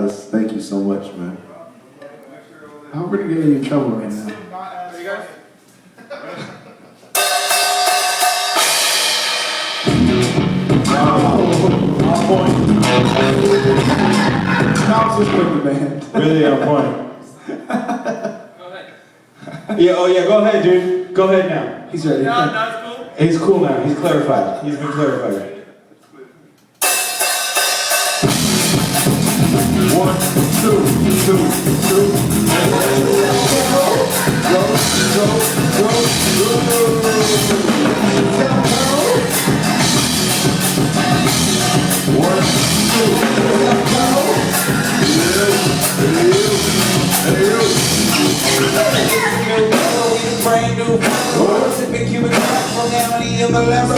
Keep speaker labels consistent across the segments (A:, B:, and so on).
A: guys. Thank you so much, man.
B: I hope we're gonna get you in trouble right now.
C: You guys?
B: On point. That was just with the band.
D: Really on point. Yeah, oh yeah, go ahead, dude. Go ahead now.
B: He's ready.
C: No, it's cool.
D: He's cool now. He's clarified. He's been clarified.
A: 1, 2, 2, 2. Go, go, go, go. One, two,
E: brand new sipping Cuban crack from down the Malera.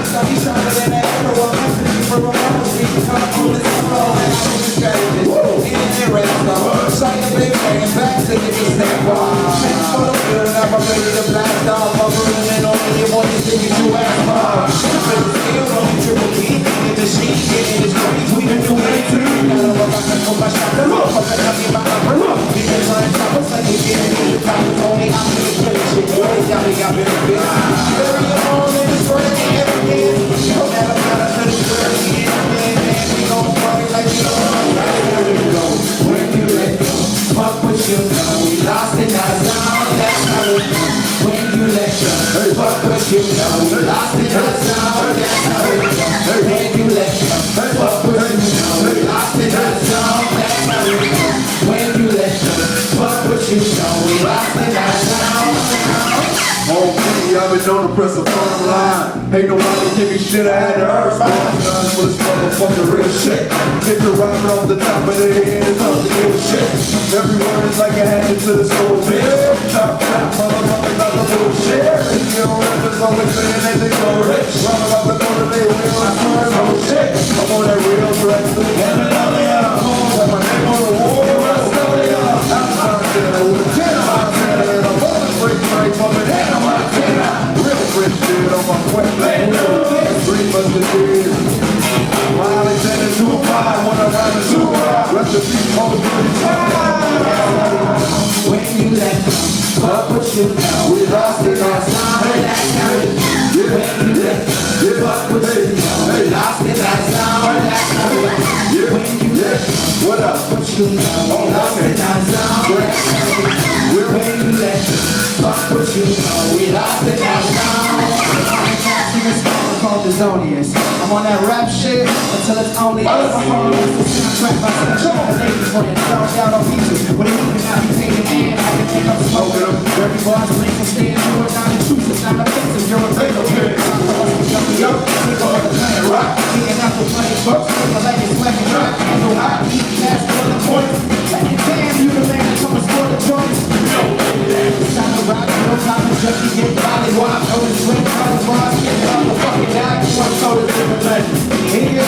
E: So he's stronger than that everyone. For a moment, we can come on this floor and I was distracted. In the rest of sight of big bang back to get me snap off. For the good, I'm ready to blast off. I'm running on me, you want to see me to ass off. Still on triple key, in the sheet, getting this crazy. We can do it too. Now I'm about to put my shot to roll. I'm talking about my room. Because I'm top, like you get in the top. Only I'm in the place. Y'all got benefits. Very alone in the spring, every day. No matter what I do, we gon' party like we don't. When you let go, fuck what you know. We lost in our zone, that's how it goes. When you let go, fuck what you know. We lost in our zone, that's how it goes. When you let go, fuck what you know. We lost in our zone, that's how it goes. When you let go, fuck what you know. We lost in our zone.
A: Okay, I've been known to press a front line. Ain't nobody give me shit, I had to earn my guns for this motherfucking real shit. Hit the rhyme off the top of the head, it's up to real shit. Every word is like a hatchet to the soul, bitch. Top, motherfuckers not the bullshit. If you don't rappers always saying that they go rich. Run about the motor, they real, I swear, no shit. I'm on that real threat, so get it out of here. Got my name on the wall, rest of it up. I'm trying to get it with 10 out of 10. And I'm on the break, right, bumping in. Real rich shit on my quest. Three musketeers. My Alexander 2-5 when I ride the super. Rest in peace, all the
E: when you let go, fuck what you know. We lost in our zone, that's how it goes. When you let go, fuck what you know. We lost in our zone, that's how it goes. When you let go,
A: what up?
E: What you know. We lost in our zone, that's how it goes. When you let go, fuck what you know. We lost in our zone. Called the Zonius. I'm on that rap shit until it's only alcohol. It's the soundtrack by some ladies when it's thrown down on pieces. When it even not be taken in, I can take up smoke. Every boss brings a stand, you are not intrusive, not offensive. You're a fatal period. Yo, take over the planet rock. Being out the planet bucks, the light is black and rock. I know I eat cash for the points. Like you damn, you the man that comes for the joints. It's time to rock, no common junkie, get body wide. Know the swing, colors, bars, get off the fucking die. You want to go to different legends. Here you go,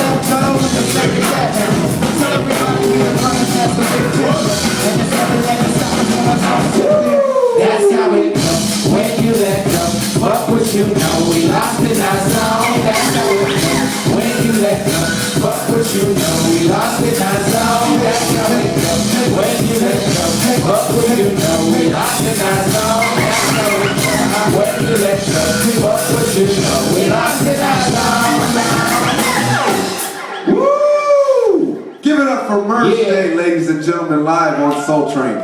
E: with the second cat. Tell everybody we the runners, that's the big picture. And it's everything that's stopping when I talk to them. That's how it goes. When you let go, fuck what you know. We lost in our zone, that's how it goes. When you let go, fuck what you know. We lost in our zone, that's how it goes. When you let go, fuck what you know. We lost in our zone, that's how it goes. When you let go, fuck what you know. We lost in our zone.
A: Woo! Give it up for Mursday, ladies and gentlemen, live on Soul Train.